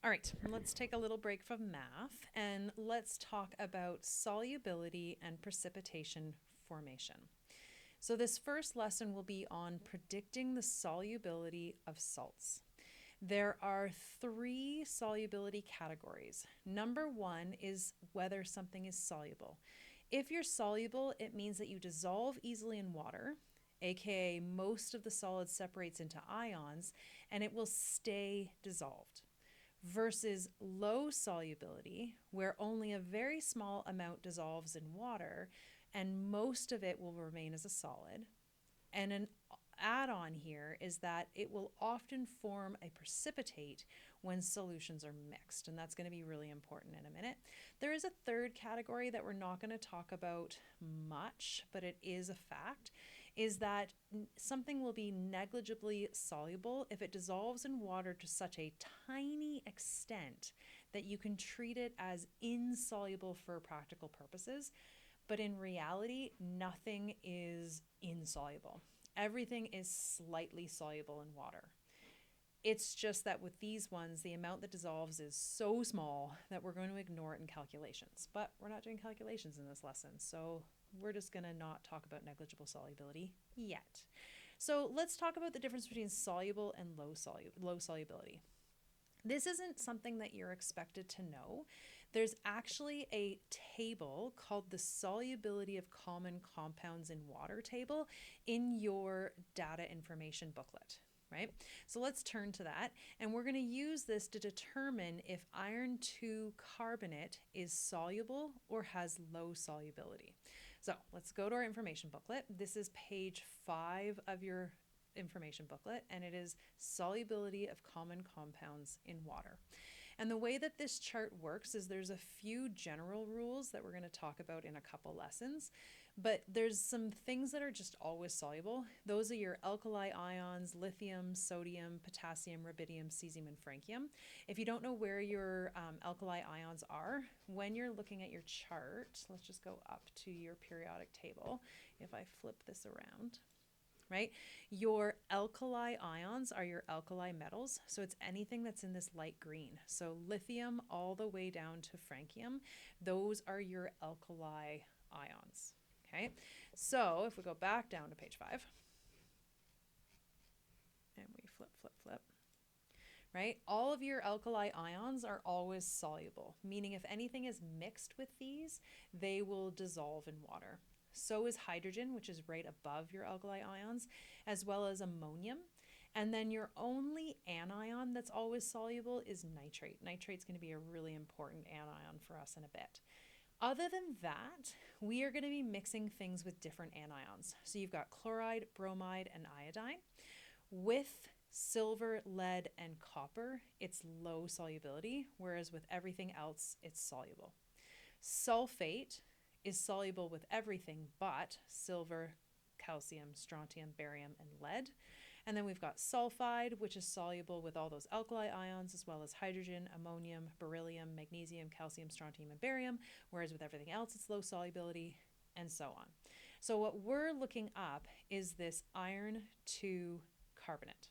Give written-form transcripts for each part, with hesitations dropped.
All right, let's take a little break from math and let's talk about solubility and precipitation formation. So, this first lesson will be on predicting the solubility of salts. There are three solubility categories. Number one is whether something is soluble. If you're soluble, it means that you dissolve easily in water, aka most of the solid separates into ions, and it will stay dissolved versus low solubility, where only a very small amount dissolves in water and most of it will remain as a solid. And an add on here is that it will often form a precipitate when solutions are mixed, and that's going to be really important in a minute. There is a third category that we're not going to talk about much, but it is a fact, is that something will be negligibly soluble if it dissolves in water to such a tiny extent that you can treat it as insoluble for practical purposes. But in reality, nothing is insoluble. Everything is slightly soluble in water. It's just that with these ones, the amount that dissolves is so small that we're going to ignore it in calculations. But we're not doing calculations in this lesson, so we're just going to not talk about negligible solubility yet. So let's talk about the difference between soluble and low solubility. This isn't something that you're expected to know. There's actually a table called the Solubility of Common Compounds in Water table in your data information booklet, right? So let's turn to that, and we're going to use this to determine if iron 2 carbonate is soluble or has low solubility. So let's go to our information booklet. This is page 5 of your information booklet, and it is solubility of common compounds in water. And the way that this chart works is there's a few general rules that we're going to talk about in a couple lessons, but there's some things that are just always soluble. Those are your alkali ions: lithium, sodium, potassium, rubidium, cesium, and francium. If you don't know where your alkali ions are, when you're looking at your chart, let's just go up to your periodic table. If I flip this around, right? Your alkali ions are your alkali metals. So it's anything that's in this light green. So lithium all the way down to francium, those are your alkali ions. Okay. So if we go back down to page 5 and we flip, right? All of your alkali ions are always soluble, meaning if anything is mixed with these, they will dissolve in water. So is hydrogen, which is right above your alkali ions, as well as ammonium. And then your only anion that's always soluble is nitrate. Nitrate's going to be a really important anion for us in a bit. Other than that, we are going to be mixing things with different anions. So you've got chloride, bromide, and iodine. With silver, lead, and copper, it's low solubility, whereas with everything else, it's soluble. Sulfate is soluble with everything but silver, calcium, strontium, barium, and lead. And then we've got sulfide, which is soluble with all those alkali ions, as well as hydrogen, ammonium, beryllium, magnesium, calcium, strontium, and barium, whereas with everything else, it's low solubility, and so on. So what we're looking up is this iron 2 carbonate.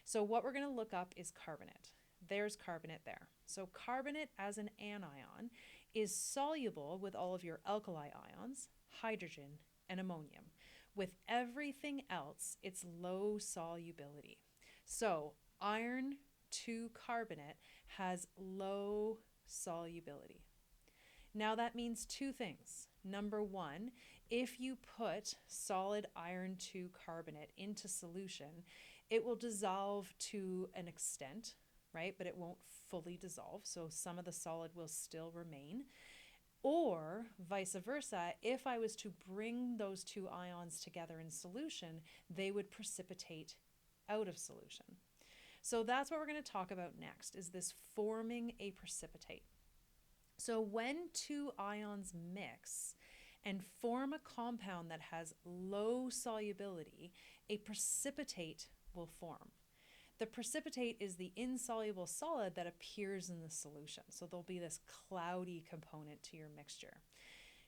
So what we're going to look up is carbonate. There's carbonate there. So carbonate as an anion is soluble with all of your alkali ions, hydrogen, and ammonium. With everything else, it's low solubility. So iron 2 carbonate has low solubility. Now that means two things. Number one, if you put solid iron 2 carbonate into solution, it will dissolve to an extent, right? But it won't fully dissolve. So some of the solid will still remain. Or vice versa, if I was to bring those two ions together in solution, they would precipitate out of solution. So that's what we're going to talk about next, is this forming a precipitate. So when two ions mix and form a compound that has low solubility, a precipitate will form. The precipitate is the insoluble solid that appears in the solution. So there'll be this cloudy component to your mixture.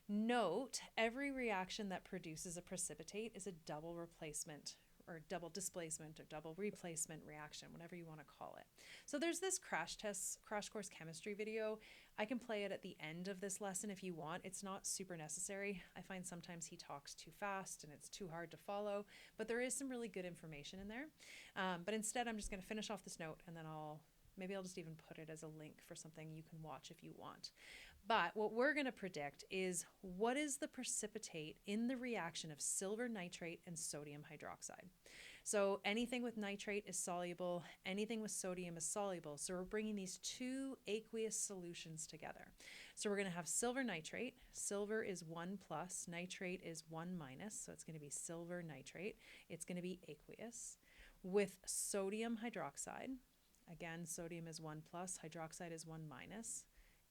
Note, every reaction that produces a precipitate is a double replacement or double displacement or double replacement reaction, whatever you want to call it. So there's this crash course chemistry video. I can play it at the end of this lesson if you want. It's not super necessary. I find sometimes he talks too fast and it's too hard to follow, but there is some really good information in there. But instead, I'm just going to finish off this note, and then maybe I'll just even put it as a link for something you can watch if you want. But what we're going to predict is what is the precipitate in the reaction of silver nitrate and sodium hydroxide. So anything with nitrate is soluble, anything with sodium is soluble. So we're bringing these two aqueous solutions together. So we're going to have silver nitrate. Silver is 1 plus, nitrate is 1 minus. So it's going to be silver nitrate. It's going to be aqueous. With sodium hydroxide, again, sodium is 1 plus, hydroxide is 1 minus,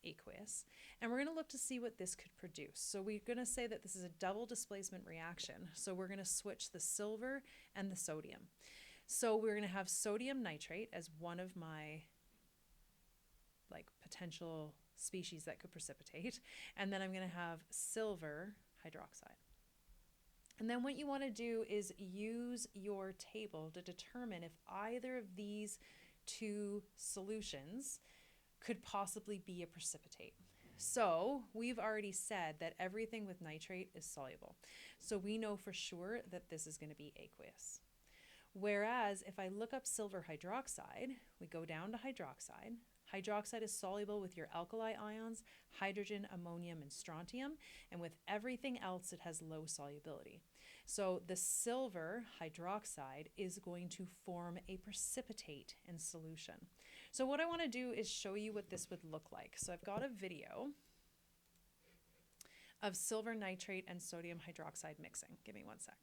aqueous. And we're going to look to see what this could produce. So we're going to say that this is a double displacement reaction. So we're going to switch the silver and the sodium. So we're going to have sodium nitrate as one of my potential species that could precipitate. And then I'm going to have silver hydroxide. And then what you want to do is use your table to determine if either of these two solutions could possibly be a precipitate. So we've already said that everything with nitrate is soluble. So we know for sure that this is going to be aqueous. Whereas if I look up silver hydroxide, we go down to hydroxide. Hydroxide is soluble with your alkali ions, hydrogen, ammonium, and strontium, and with everything else it has low solubility. So the silver hydroxide is going to form a precipitate in solution. So what I want to do is show you what this would look like. So I've got a video of silver nitrate and sodium hydroxide mixing. Give me one sec.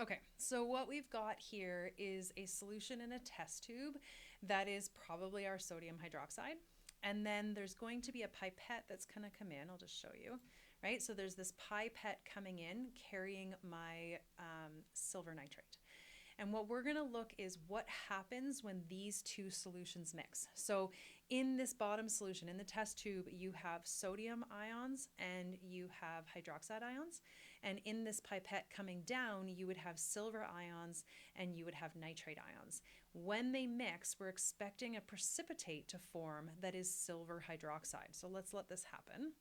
Okay, so what we've got here is a solution in a test tube that is probably our sodium hydroxide. And then there's going to be a pipette that's going to come in. I'll just show you, right? So there's this pipette coming in carrying my silver nitrate. And what we're going to look is what happens when these two solutions mix. So in this bottom solution, in the test tube, you have sodium ions and you have hydroxide ions. And in this pipette coming down, you would have silver ions and you would have nitrate ions. When they mix, we're expecting a precipitate to form that is silver hydroxide. So let's let this happen.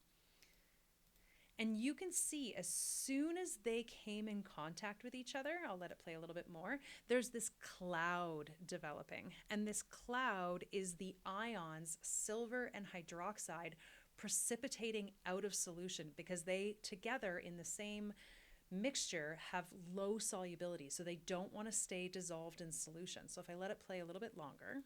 And you can see as soon as they came in contact with each other, I'll let it play a little bit more, there's this cloud developing. And this cloud is the ions, silver and hydroxide, precipitating out of solution because they together in the same mixture have low solubility. So they don't want to stay dissolved in solution. So if I let it play a little bit longer,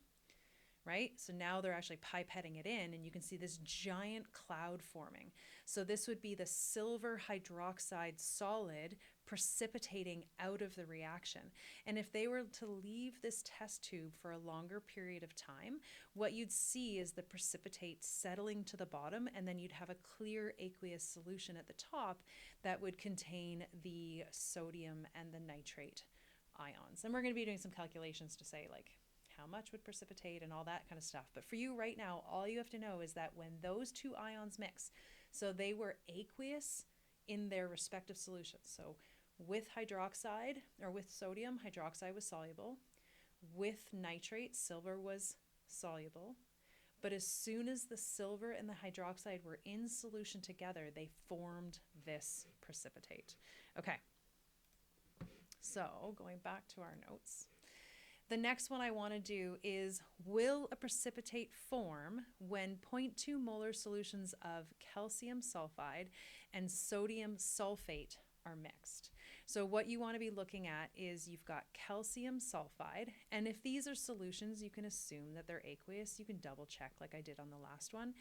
right? So now they're actually pipetting it in and you can see this giant cloud forming. So this would be the silver hydroxide solid precipitating out of the reaction. And if they were to leave this test tube for a longer period of time, what you'd see is the precipitate settling to the bottom, and then you'd have a clear aqueous solution at the top that would contain the sodium and the nitrate ions. And we're going to be doing some calculations to say how much would precipitate and all that kind of stuff. But for you right now, all you have to know is that when those two ions mix, so they were aqueous in their respective solutions. So with hydroxide or with sodium, hydroxide was soluble. With nitrate, silver was soluble. But as soon as the silver and the hydroxide were in solution together, they formed this precipitate. Okay, so going back to our notes. The next one I want to do is, will a precipitate form when 0.2 molar solutions of calcium sulfide and sodium sulfate are mixed? So what you want to be looking at is you've got calcium sulfide, and if these are solutions, you can assume that they're aqueous. You can double check like I did on the last one.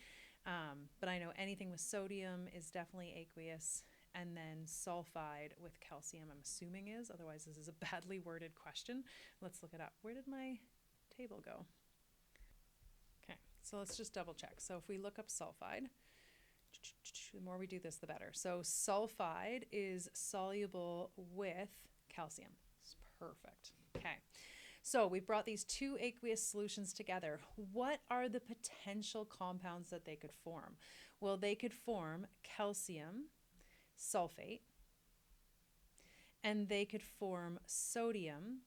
But I know anything with sodium is definitely aqueous. And then sulfide with calcium, I'm assuming is, otherwise this is a badly worded question. Let's look it up. Where did my table go? Okay, so let's just double check. So if we look up sulfide, the more we do this, the better. So sulfide is soluble with calcium. It's perfect. Okay, so we brought these two aqueous solutions together. What are the potential compounds that they could form? Well, they could form calcium sulfate, and they could form sodium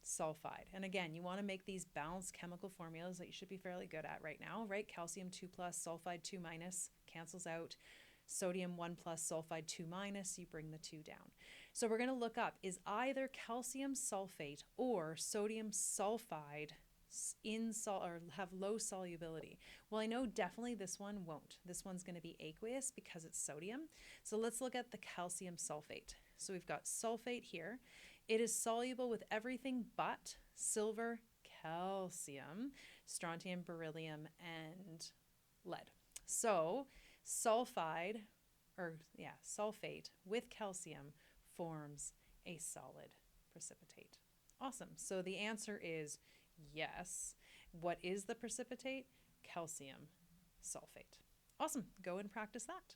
sulfide. And again, you want to make these balanced chemical formulas that you should be fairly good at right now, right? Calcium 2 plus, sulfide 2 minus, cancels out. Sodium 1 plus, sulfide 2 minus, you bring the 2 down. So we're going to look up, is either calcium sulfate or sodium sulfide or have low solubility? Well, I know definitely this one won't. This one's going to be aqueous because it's sodium. So let's look at the calcium sulfate. So we've got sulfate here. It is soluble with everything but silver, calcium, strontium, beryllium, and lead. So sulfate with calcium forms a solid precipitate. Awesome. So the answer is yes. What is the precipitate? Calcium sulfate. Awesome. Go and practice that.